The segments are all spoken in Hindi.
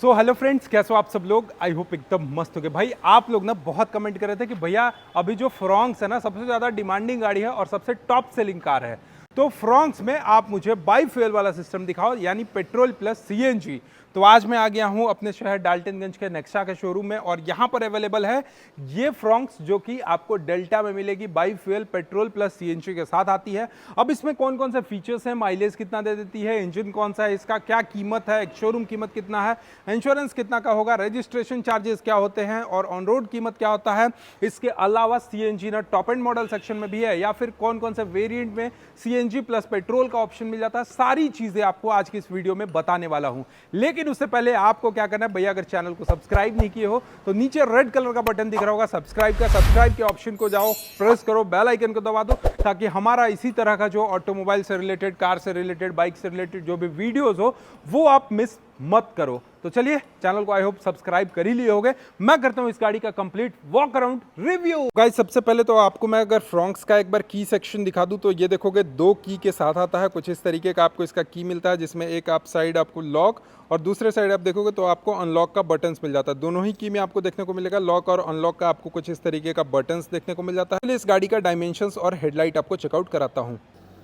सो हेलो फ्रेंड्स, कैसे हो आप सब लोग। आई होप एकदम मस्त हो गए। भाई आप लोग ना बहुत कमेंट कर रहे थे कि भैया अभी जो फ्रॉन्क्स है ना सबसे ज़्यादा डिमांडिंग गाड़ी है और सबसे टॉप सेलिंग कार है, तो फ्रॉन्क्स में आप मुझे बाई फ्यूल वाला सिस्टम दिखाओ, यानी पेट्रोल प्लस सीएनजी। तो आज मैं आ गया हूं अपने शहर डाल्टनगंज के नेक्सा के शोरूम में और यहां पर अवेलेबल है ये फ्रॉन्क्स जो कि आपको डेल्टा में मिलेगी, by fuel petrol plus CNG के साथ आती है। अब इसमें कौन कौन से फीचर्स हैं, माइलेज कितना दे देती है, इंजन कौन सा है, इसका क्या कीमत है, शोरूम कीमत कितना है, इंश्योरेंस कितना का होगा, रजिस्ट्रेशन चार्जेस क्या होते हैं और ऑन रोड कीमत क्या होता है। इसके अलावा सीएनजी ना टॉप एंड मॉडल सेक्शन में भी है या फिर कौन कौन से वेरिएंट में सीएनजी प्लस पेट्रोल का ऑप्शन मिल जाता है, सारी चीजें आपको आज की इस वीडियो में बताने वाला हूं। लेकिन उससे पहले आपको क्या करना है भैया, अगर चैनल को सब्सक्राइब नहीं किए हो तो नीचे रेड कलर का बटन दिख रहा होगा सब्सक्राइब का, सब्सक्राइब के ऑप्शन को जाओ, प्रेस करो, बेल आइकन को दबा दो, ताकि हमारा इसी तरह का जो ऑटोमोबाइल से रिलेटेड, कार से रिलेटेड, बाइक से रिलेटेड जो भी वीडियोस हो वो आप मिस मत करो। तो चलिए, चैनल को आई होप सब्सक्राइब कर ही लिए होगे। मैं करता हूं इस गाड़ी का complete walk around review. Guys, सबसे पहले तो आपको मैं अगर फ्रॉन्क्स का एक बार की सेक्शन दिखा दूं तो ये देखोगे दो की के साथ आता है। कुछ इस तरीके का आपको इसका की मिलता है, जिसमें एक आप साइड आपको लॉक और दूसरे साइड आप देखोगे तो आपको अनलॉक का बटन्स मिल जाता है। दोनों ही की में आपको देखने को मिलेगा लॉक और अनलॉक का आपको कुछ इस तरीके का बटन्स देखने को मिल जाता है। इस गाड़ी का डायमेंशंस और हेडलाइट आपको चेकआउट कराता हूँ।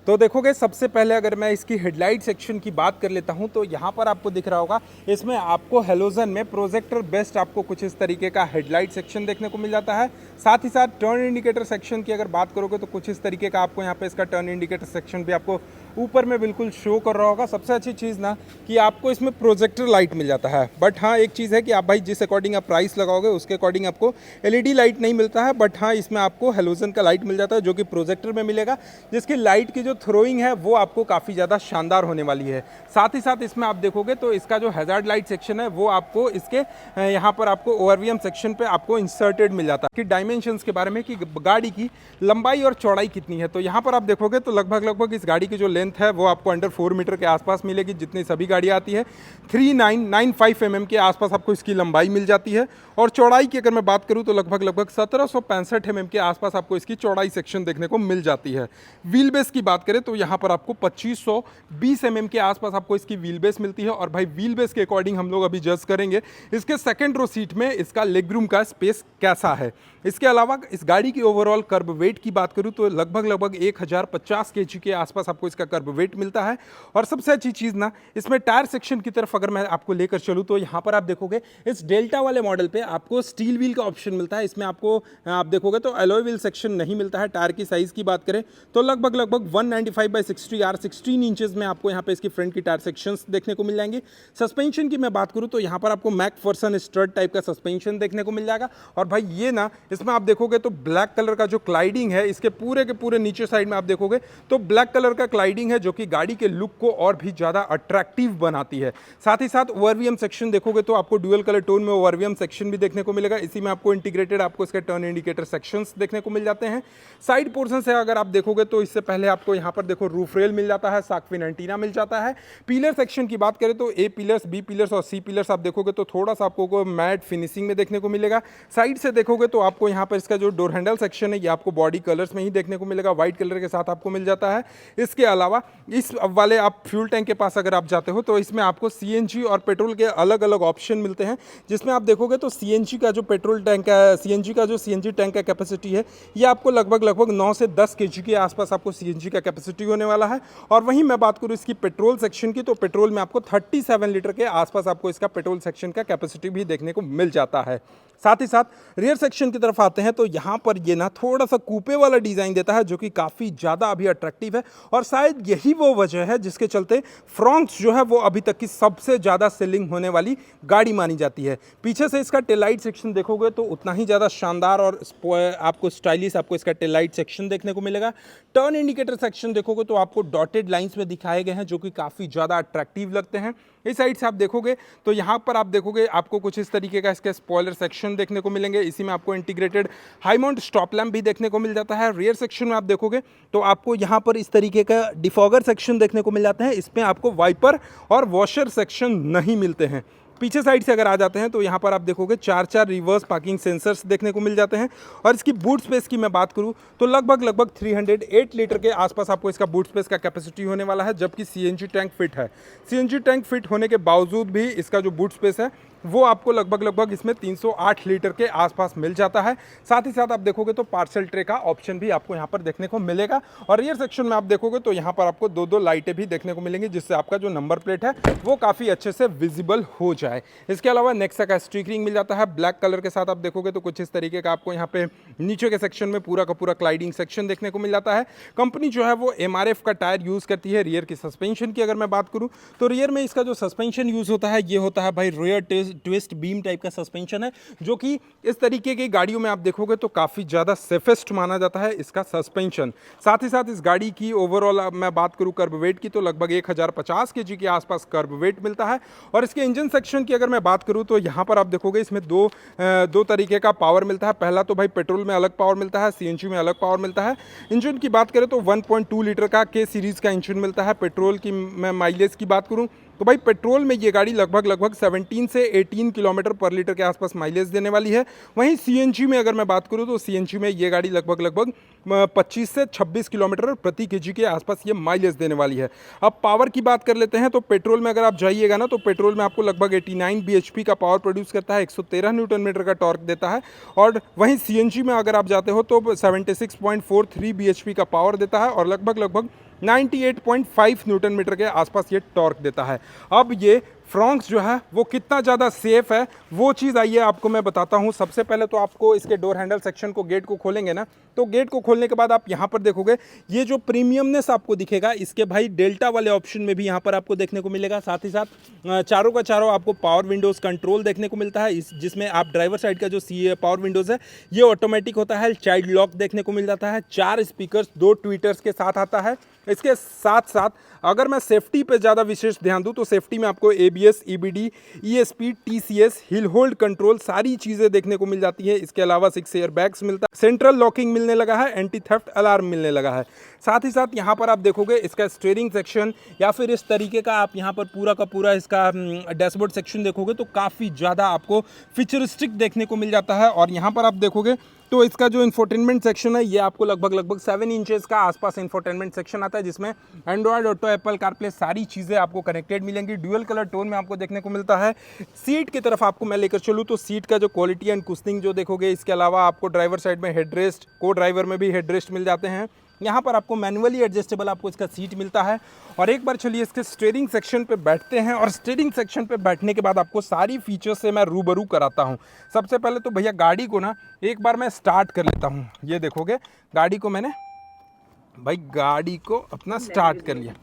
तो देखोगे, सबसे पहले अगर मैं इसकी हेडलाइट सेक्शन की बात कर लेता हूं तो यहां पर आपको दिख रहा होगा, इसमें आपको हेलोजन में प्रोजेक्टर बेस्ट आपको कुछ इस तरीके का हेडलाइट सेक्शन देखने को मिल जाता है। साथ ही साथ टर्न इंडिकेटर सेक्शन की अगर बात करोगे तो कुछ इस तरीके का आपको यहां पे इसका टर्न इंडिकेटर सेक्शन भी आपको ऊपर में बिल्कुल शो कर रहा होगा। सबसे अच्छी चीज़ ना कि आपको इसमें प्रोजेक्टर लाइट मिल जाता है। बट हाँ, एक चीज़ है कि आप भाई जिस अकॉर्डिंग आप प्राइस लगाओगे उसके अकॉर्डिंग आपको एलईडी लाइट नहीं मिलता है। बट हाँ, इसमें आपको हेलोजन का लाइट मिल जाता है जो कि प्रोजेक्टर में मिलेगा, जिसकी लाइट की जो थ्रोइंग है वो आपको काफ़ी ज़्यादा शानदार होने वाली है। साथ ही साथ इसमें आप देखोगे तो इसका जो हैजार्ड लाइट सेक्शन है वो आपको इसके यहाँ पर आपको ओवरवीएम सेक्शन पे आपको इंसर्टेड मिल जाता है कि डायमेंशंस के बारे में कि गाड़ी की लंबाई और चौड़ाई कितनी है। तो यहाँ पर आप देखोगे तो लगभग इस गाड़ी की जो लेंथ है वो आपको अंडर 4 मीटर के आसपास मिलेगी, जितनी सभी गाड़ियाँ आती है। 3995 mm के आसपास आपको इसकी लंबाई मिल जाती है और चौड़ाई की अगर मैं बात करूँ तो लगभग 1765 mm के आसपास आपको इसकी चौड़ाई सेक्शन देखने को मिल जाती है। व्हील बेस की बात करें तो यहाँ पर आपको 2520 mm के आसपास आपको इसकी व्हील बेस मिलती है। और भाई व्हील बेस के अकॉर्डिंग हम लोग अभी जज करेंगे इसके सेकंड रो सीट में इसका लेग रूम का स्पेस कैसा है। इसके अलावा इस गाड़ी की ओवरऑल कर्ब वेट की बात करूं तो लगभग 1050 kg के आसपास आपको इसका कर्ब वेट मिलता है। और सबसे अच्छी चीज़ ना, इसमें टायर सेक्शन की तरफ अगर मैं आपको लेकर चलूँ तो यहाँ पर आप देखोगे इस डेल्टा वाले मॉडल पे आपको स्टील व्हील का ऑप्शन मिलता है। इसमें आपको आप देखोगे तो एलॉय व्हील सेक्शन नहीं मिलता है। टायर की साइज़ की बात करें तो लगभग 195/60 R 16 इंचेस में आपको यहाँ पे इसकी फ्रंट की टायर सेक्शंस देखने को मिल जाएंगे। सस्पेंशन की मैं बात करूँ तो यहाँ पर आपको मैकफर्सन स्ट्रट टाइप का सस्पेंशन देखने को मिल जाएगा। और भाई ये ना, इसमें आप देखोगे तो ब्लैक कलर का जो क्लाइडिंग है इसके पूरे के पूरे नीचे साइड में आप देखोगे तो ब्लैक कलर का क्लाइडिंग है जो कि गाड़ी के लुक को और भी ज़्यादा अट्रैक्टिव बनाती है। साथ ही साथ ओवरवीएम सेक्शन देखोगे तो आपको ड्यूअल कलर टोन में ओवरवीएम सेक्शन भी देखने को मिलेगा। इसी में आपको इंटीग्रेटेड आपको इसके टर्न इंडिकेटर सेक्शंस देखने को मिल जाते हैं। साइड पोर्शन से अगर आप देखोगे तो इससे पहले आपको यहाँ पर देखो रूफ रेल मिल जाता है, सार्क एंटीना मिल जाता है। पिलर सेक्शन की बात करें तो ए पिलर्स, बी पिलर्स और सी पिलर्स आप देखोगे तो थोड़ा सा आपको मैट फिनिशिंग में देखने को मिलेगा। साइड से देखोगे तो आपको यहाँ पर इसका जो डोर हैंडल सेक्शन है ये आपको बॉडी कलर्स में ही देखने को मिलेगा, व्हाइट कलर के साथ आपको मिल जाता है। इसके अलावा इस वाले आप फ्यूल टैंक के पास अगर आप जाते हो तो इसमें आपको सीएनजी और पेट्रोल के अलग अलग ऑप्शन मिलते हैं, जिसमें आप देखोगे तो सीएनजी का जो पेट्रोल टैंक है, सीएनजी का जो सीएनजी टैंक का कैपेसिटी है ये आपको लगभग 9 से 10 kg के आसपास आपको सीएनजी का कैपेसिटी होने वाला है। और वहीं मैं बात करूँ इसकी पेट्रोल सेक्शन की तो पेट्रोल में आपको 37 लीटर के आसपास आपको इसका पेट्रोल सेक्शन का कैपेसिटी भी देखने को मिल जाता है। साथ ही साथ रियर सेक्शन की तरफ आते हैं तो यहाँ पर ये ना थोड़ा सा कूपे वाला डिज़ाइन देता है जो कि काफ़ी ज़्यादा अभी अट्रैक्टिव है और शायद यही वो वजह है जिसके चलते फ्रॉन्क्स जो है वो अभी तक की सबसे ज़्यादा सेलिंग होने वाली गाड़ी मानी जाती है। पीछे से इसका टेल लाइट सेक्शन देखोगे तो उतना ही ज़्यादा शानदार और आपको स्टाइलिश आपको इसका टेल लाइट सेक्शन देखने को मिलेगा। टर्न इंडिकेटर सेक्शन देखोगे तो आपको डॉटेड लाइन्स में दिखाए गए हैं जो कि काफ़ी ज़्यादा अट्रैक्टिव लगते हैं। इस साइड से आप देखोगे तो यहाँ पर आप देखोगे आपको कुछ इस तरीके का इसके स्पॉइलर सेक्शन देखने को मिलेंगे। इसी में आपको integrated high mount stop lamp भी देखने को मिल जाता है। रियर सेक्शन में आप देखोगे तो आपको यहाँ पर इस तरीके का डिफॉगर सेक्शन देखने को मिल जाता है। इसमें आपको वाइपर और वॉशर सेक्शन नहीं मिलते हैं। पीछे साइड से अगर आ जाते हैं तो यहाँ पर आप देखोगे 4 रिवर्स पार्किंग सेंसर्स देखने को मिल जाते हैं। और इसकी बूट स्पेस की मैं बात करूँ तो लगभग 308 लीटर के आसपास आपको इसका बूट स्पेस का कैपेसिटी होने वाला है, जबकि सीएनजी टैंक फिट है। सीएनजी टैंक फिट होने के बावजूद भी इसका जो बूट स्पेस है वो आपको लगभग इसमें 308 लीटर के आसपास मिल जाता है। साथ ही साथ आप देखोगे तो पार्सल ट्रे का ऑप्शन भी आपको यहाँ पर देखने को मिलेगा। और रियर सेक्शन में आप देखोगे तो यहाँ पर आपको दो लाइटें भी देखने को मिलेंगी, जिससे आपका जो नंबर प्लेट है वो काफ़ी अच्छे से विजिबल हो जाए। इसके अलावा नेक्सा का स्टिकरिंग मिल जाता है ब्लैक कलर के साथ। आप देखोगे तो कुछ इस तरीके का आपको यहाँ पे नीचे के सेक्शन में पूरा का पूरा क्लाइडिंग सेक्शन देखने को मिल जाता है। कंपनी जो है वो MRF का टायर यूज़ करती है। रियर की सस्पेंशन की अगर मैं बात करूँ तो रियर में इसका जो सस्पेंशन यूज़ होता है ये होता है भाई रियर ट्विस्ट बीम टाइप का सस्पेंशन है, जो कि इस तरीके की गाड़ियों में आप देखोगे तो काफ़ी ज़्यादा सेफेस्ट माना जाता है इसका सस्पेंशन। साथ ही साथ इस गाड़ी की ओवरऑल मैं बात करूँ कर्ब वेट की तो लगभग 1050 kg के आसपास कर्ब वेट मिलता है। और इसके इंजन सेक्शन की अगर मैं बात करूँ तो यहाँ पर आप देखोगे इसमें दो तरीके का पावर मिलता है। पहला तो भाई पेट्रोल में अलग पावर मिलता है, सीएनजी में अलग पावर मिलता है। इंजन की बात करें तो 1.2 लीटर का के सीरीज़ का इंजन मिलता है। पेट्रोल की मैं माइलेज की बात करूँ तो भाई पेट्रोल में ये गाड़ी लगभग 17 से 18 किलोमीटर पर लीटर के आसपास माइलेज देने वाली है। वहीं सीएनजी में अगर मैं बात करूं तो सीएनजी में ये गाड़ी लगभग 25 से 26 किलोमीटर प्रति केजी के आसपास ये माइलेज देने वाली है। अब पावर की बात कर लेते हैं तो पेट्रोल में अगर आप जाइएगा ना तो पेट्रोल में आपको लगभग 89 bhp का पावर प्रोड्यूस करता है, 113 न्यूटन मीटर का टॉर्क देता है। और वहीं सीएनजी में अगर आप जाते हो तो 76.43 bhp का पावर देता है और लगभग 98.5 न्यूटन मीटर के आसपास ये टॉर्क देता है। अब ये फ्रॉन्क्स जो है वो कितना ज़्यादा सेफ है वो चीज़ आइए आपको मैं बताता हूँ। सबसे पहले तो आपको इसके डोर हैंडल सेक्शन को गेट को खोलेंगे ना तो गेट को खोलने के बाद आप यहाँ पर देखोगे ये जो प्रीमियमनेस आपको दिखेगा इसके भाई डेल्टा वाले ऑप्शन में भी यहाँ पर आपको देखने को मिलेगा। साथ ही साथ चारों का चारों आपको पावर विंडोज़ कंट्रोल देखने को मिलता है, जिसमें आप ड्राइवर साइड का जो पावर विंडोज़ है ये ऑटोमेटिक होता है। चाइल्ड लॉक देखने को मिल जाता है। 4 स्पीकर्स 2 ट्विटर्स के साथ आता है। इसके साथ साथ अगर मैं सेफ्टी पे ज़्यादा विशेष ध्यान दूं तो सेफ्टी में आपको ABS, EBD, ESP, TCS, hill hold control सारी चीज़ें देखने को मिल जाती है। इसके अलावा 6 एयर बैग्स मिलता है, सेंट्रल लॉकिंग मिलने लगा है, एंटी थेफ्ट अलार्म मिलने लगा है। साथ ही साथ यहाँ पर आप देखोगे इसका स्टीयरिंग सेक्शन या फिर इस तरीके का आप यहाँ पर पूरा का पूरा इसका डैशबोर्ड सेक्शन देखोगे तो काफ़ी ज़्यादा आपको फीचरिस्टिक देखने को मिल जाता है। और यहाँ पर आप देखोगे तो इसका जो इंफोटेनमेंट सेक्शन है ये आपको लगभग 7 इंचेस का आसपास इंफोटेनमेंट सेक्शन आता है, जिसमें एंड्रॉयड ऑटो, एप्पल कारप्ले सारी चीज़ें आपको कनेक्टेड मिलेंगी। ड्यूअल कलर टोन में आपको देखने को मिलता है। सीट की तरफ आपको मैं लेकर चलूँ तो सीट का जो क्वालिटी एंड कुशनिंग जो देखोगे, इसके अलावा आपको ड्राइवर साइड में हेडरेस्ट, को ड्राइवर में भी हेडरेस्ट मिल जाते हैं। यहाँ पर आपको मैनुअली एडजस्टेबल आपको इसका सीट मिलता है। और एक बार चलिए इसके स्टीयरिंग सेक्शन पे बैठते हैं और स्टीयरिंग सेक्शन पे बैठने के बाद आपको सारी फीचर्स से मैं रूबरू कराता हूँ। सबसे पहले तो भैया गाड़ी को ना एक बार मैं स्टार्ट कर लेता हूँ। ये देखोगे गाड़ी को मैंने भाई गाड़ी को अपना स्टार्ट कर लिया।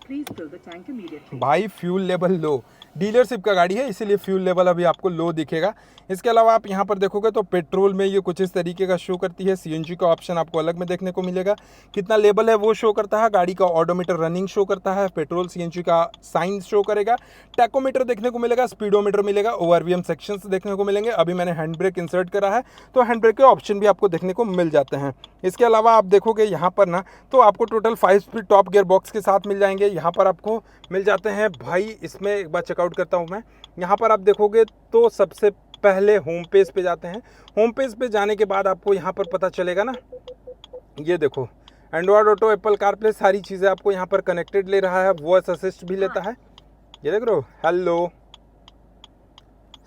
भाई फ्यूल लेवल लो, डीलरशिप का गाड़ी है इसीलिए फ्यूल लेवल अभी आपको लो दिखेगा। इसके अलावा आप यहाँ पर देखोगे तो पेट्रोल में ये कुछ इस तरीके का शो करती है। सीएनजी का ऑप्शन आपको अलग में देखने को मिलेगा। कितना लेवल है वो शो करता है। गाड़ी का ऑडोमीटर रनिंग शो करता है। पेट्रोल सीएनजी का साइन शो करेगा। टैकोमीटर देखने को मिलेगा। स्पीडोमीटर मिलेगा। ORVM सेक्शंस देखने को मिलेंगे। अभी मैंने हैंड ब्रेक इंसर्ट करा है तो हैंड ब्रेक के ऑप्शन भी आपको देखने को मिल जाते हैं। इसके अलावा आप देखोगे यहाँ पर ना तो आपको total 5 speed top gear box के साथ मिल जाएंगे। यहाँ पर आपको मिल जाते हैं भाई, इसमें एक बार चेकआउट करता हूँ मैं। यहाँ पर आप देखोगे तो सबसे पहले होम पेज पे जाते हैं। होम पेज पे जाने के बाद आपको यहाँ पर पता चलेगा ना, ये देखो एंड्रॉयड ऑटो, एप्पल कारप्ले सारी चीज़ें आपको यहाँ पर कनेक्टेड ले रहा है। वॉइस असिस्ट भी लेता है। ये देख रहे हो, हेलो,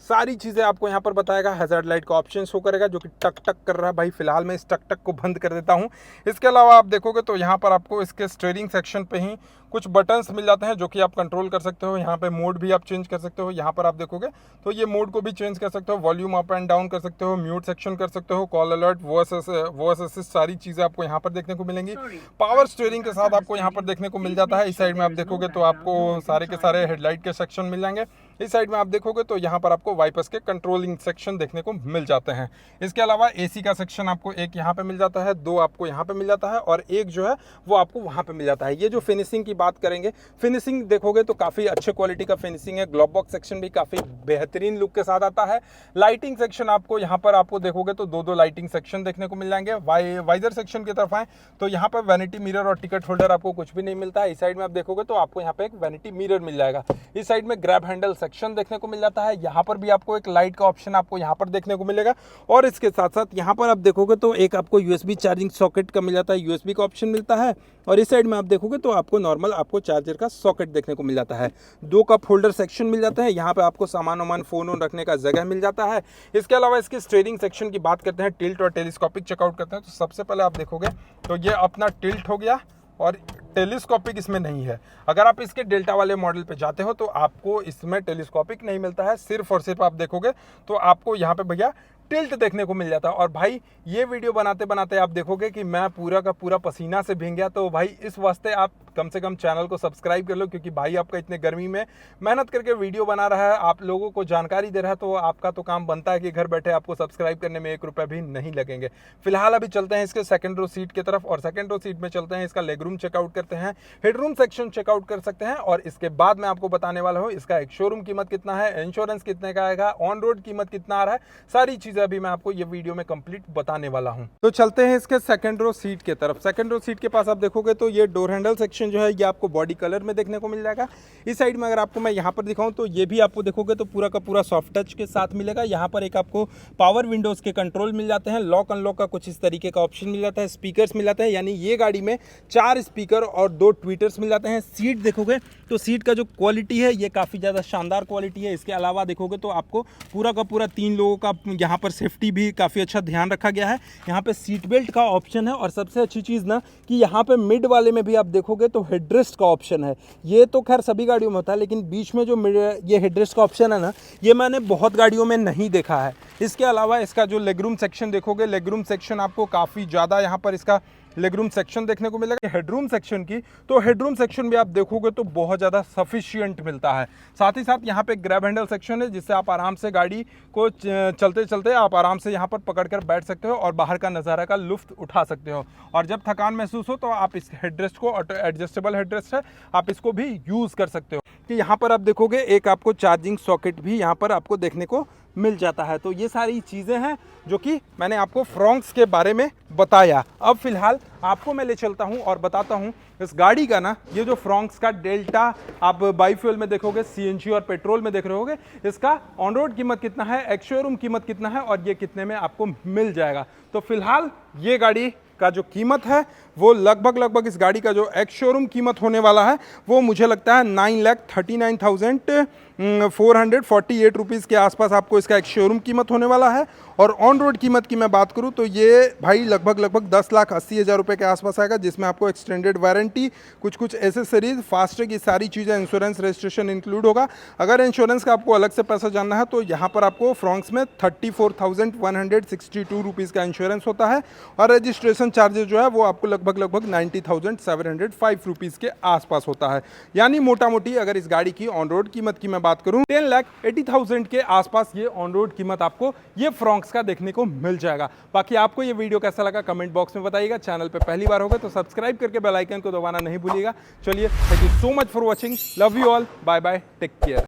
सारी चीज़ें आपको यहाँ पर बताएगा। हैज़ार्ड लाइट का ऑप्शन शो करेगा जो कि टक टक कर रहा है। भाई फिलहाल मैं इस टक टक को बंद कर देता हूँ। इसके अलावा आप देखोगे तो यहाँ पर आपको इसके स्टीयरिंग सेक्शन पे ही कुछ बटन्स मिल जाते हैं जो कि आप कंट्रोल कर सकते हो। यहाँ पे मोड भी आप चेंज कर सकते हो। यहाँ पर आप देखोगे तो ये मोड को भी चेंज कर सकते हो। वॉल्यूम अप एंड डाउन कर सकते हो। म्यूट सेक्शन कर सकते हो। कॉल अलर्ट, वॉइस असिस्ट सारी चीज़ें आपको यहाँ पर देखने को मिलेंगी। पावर स्टीयरिंग के साथ आपको यहाँ पर देखने को मिल जाता है। इस साइड में आप देखोगे तो आपको सारे के सारे हेडलाइट के सेक्शन मिल जाएंगे। इस साइड में आप देखोगे तो यहाँ पर आपको वाइपर्स के कंट्रोलिंग सेक्शन देखने को मिल जाते हैं। इसके अलावा एसी का सेक्शन आपको एक यहाँ पे मिल जाता है, 2 आपको यहाँ पे मिल जाता है और एक जो है वो आपको वहाँ पे मिल जाता है। ये जो फिनिशिंग की बात करेंगे, फिनिशिंग देखोगे तो काफ़ी अच्छे क्वालिटी का फिनिशिंग है। ग्लोब बॉक्स सेक्शन भी काफ़ी बेहतरीन लुक के साथ आता है। लाइटिंग सेक्शन आपको यहाँ पर आपको देखोगे तो 2 लाइटिंग सेक्शन देखने को मिल जाएंगे। वाइजर सेक्शन की तरफ आए तो यहाँ पर वैनिटी मिरर और टिकट होल्डर आपको कुछ भी नहीं मिलता है। इस साइड में आप देखोगे तो आपको यहाँ पे एक वैनिटी मिरर मिल जाएगा। इस साइड में ग्रैब हैंडल सेक्शन देखने को मिल जाता है। यहाँ पर भी आपको एक लाइट का ऑप्शन आपको यहाँ पर देखने को मिलेगा और इसके साथ साथ यहाँ पर आप देखोगे तो एक आपको USB चार्जिंग सॉकेट का मिल जाता है, USB का ऑप्शन मिलता है। और इस साइड में आप देखोगे तो आपको नॉर्मल आपको चार्जर का सॉकेट देखने को मिल जाता है। 2 कप होल्डर सेक्शन मिल जाता है, यहाँ पे आपको सामान वामान फोन वोन रखने का जगह मिल जाता है। इसके अलावा इसके स्टीयरिंग सेक्शन की बात करते हैं, टिल्ट और टेलीस्कोपिक चेकआउट करते हैं तो सबसे पहले आप देखोगे तो ये अपना टिल्ट हो गया और टेलीस्कोपिक इसमें नहीं है। अगर आप इसके डेल्टा वाले मॉडल पे जाते हो तो आपको इसमें टेलीस्कोपिक नहीं मिलता है, सिर्फ और सिर्फ आप देखोगे तो आपको यहाँ पे भैया टिल्ट देखने को मिल जाता है। और भाई ये वीडियो बनाते बनाते आप देखोगे कि मैं पूरा का पूरा पसीना से भीग गया, तो भाई इस वास्ते आप कम से कम चैनल को सब्सक्राइब कर लो, क्योंकि भाई आपका इतने गर्मी में मेहनत करके वीडियो बना रहा है, आप लोगों को जानकारी दे रहा है, तो आपका तो काम बनता है कि घर बैठे आपको सब्सक्राइब करने में 1 रुपये भी नहीं लगेंगे। फिलहाल अभी चलते हैं इसके सेकंड रो सीट की तरफ और सेकंड रो सीट में चलते हैं, इसका लेग रूम चेकआउट करते हैं, हेडरूम सेक्शन चेकआउट कर सकते हैं और इसके बाद मैं आपको बताने वाला हूँ इसका एक शोरूम कीमत कितना है, इंश्योरेंस कितने का आएगा, ऑन रोड कीमत कितना आ रहा है, सारी चीजें अभी मैं आपको ये वीडियो में कंप्लीट बताने वाला हूं। तो चलते हैं इसके सेकंड रो सीट की तरफ। सेकंड रो सीट के पास आप देखोगे तो ये डोर हैंडल सेक्शन जो है ये आपको बॉडी कलर में देखने को मिल जाएगा। इस साइड में अगर आपको मैं यहाँ पर दिखाऊं तो ये भी आपको देखोगे तो पूरा का पूरा सॉफ्ट टच के साथ मिलेगा। यहाँ पर एक आपको पावर विंडोज के कंट्रोल मिल जाते हैं, लॉक अनलॉक का कुछ इस तरीके का ऑप्शन मिल जाता है, स्पीकर्स मिल जाते हैं, यानी ये गाड़ी में 4 स्पीकर और 2 ट्वीटर्स मिल जाते हैं। सीट देखोगे तो सीट का जो क्वालिटी है ये काफ़ी ज़्यादा शानदार क्वालिटी है। इसके अलावा देखोगे तो आपको पूरा का पूरा 3 लोगों का यहाँ पर सेफ्टी भी काफ़ी अच्छा ध्यान रखा गया है। यहाँ पे सीट बेल्ट का ऑप्शन है और सबसे अच्छी चीज़ ना कि यहाँ पे मिड वाले में भी आप देखोगे तो हेडरेस्ट का ऑप्शन है। ये तो खैर सभी गाड़ियों में होता है, लेकिन बीच में जो ये हेडरेस्ट का ऑप्शन है ना, ये मैंने बहुत गाड़ियों में नहीं देखा है। इसके अलावा इसका जो लेगरूम सेक्शन देखोगे, लेगरूम सेक्शन आपको काफ़ी ज़्यादा यहाँ पर इसका लेगरूम सेक्शन देखने को मिलेगा। हेडरूम सेक्शन की तो हेडरूम सेक्शन भी आप देखोगे तो बहुत ज़्यादा सफिशिएंट मिलता है। साथ ही साथ यहाँ पे ग्रैब हैंडल सेक्शन है, जिससे आप आराम से गाड़ी को चलते चलते आप आराम से यहाँ पर पकड़कर बैठ सकते हो और बाहर का नज़ारा का लुफ्त उठा सकते हो। और जब थकान महसूस हो तो आप इस हेडरेस्ट को, ऑटो एडजस्टेबल हेडरेस्ट है, आप इसको भी यूज़ कर सकते हो। कि यहाँ पर आप देखोगे एक आपको चार्जिंग सॉकेट भी यहाँ पर आपको देखने को मिल जाता है। तो ये सारी चीज़ें हैं जो कि मैंने आपको फ्रॉन्क्स के बारे में बताया। अब फिलहाल आपको मैं ले चलता हूं और बताता हूं इस गाड़ी का ना, ये जो फ्रॉन्क्स का डेल्टा आप बाईफ्यूल में देखोगे, CNG और पेट्रोल में देख रहे होगे, इसका ऑन रोड कीमत कितना है, एक्स शोरूम कीमत कितना है और ये कितने में आपको मिल जाएगा। तो फिलहाल ये गाड़ी का जो कीमत है वो लगभग इस गाड़ी का जो एक्स शोरूम कीमत होने वाला है वो मुझे लगता है 9,39,448 रुपीज़ के आसपास आपको इसका एक शोरूम कीमत होने वाला है। और ऑन रोड कीमत की मैं बात करूं तो ये भाई लगभग 10,80,000 रुपये के आसपास आएगा, जिसमें आपको एक्सटेंडेड वारंटी, कुछ एसेसरीज, फास्टैग, ये सारी चीज़ें, इंश्योरेंस, रजिस्ट्रेशन इंक्लूड होगा। अगर इंश्योरेंस का आपको अलग से पैसा जानना है तो यहाँ पर आपको फ्रॉन्क्स में 34,162 रुपीज़ का इंश्योरेंस होता है और रजिस्ट्रेशन चार्जेस जो है वो आपको लगभग 90,705 रुपीज़ के आसपास होता है। यानी मोटा मोटी अगर इस गाड़ी की ऑन रोड कीमत की मैं बात करूं 10,80,000 के आसपास ये ऑन रोड कीमत आपको ये फ्रॉन्क्स का देखने को मिल जाएगा। बाकी आपको ये वीडियो कैसा लगा कमेंट बॉक्स में बताइएगा। चैनल पे पहली बार होगा तो सब्सक्राइब करके बेल आइकन को दबाना नहीं भूलिएगा। चलिए, thank you so much for watching, love you all, bye bye, take care.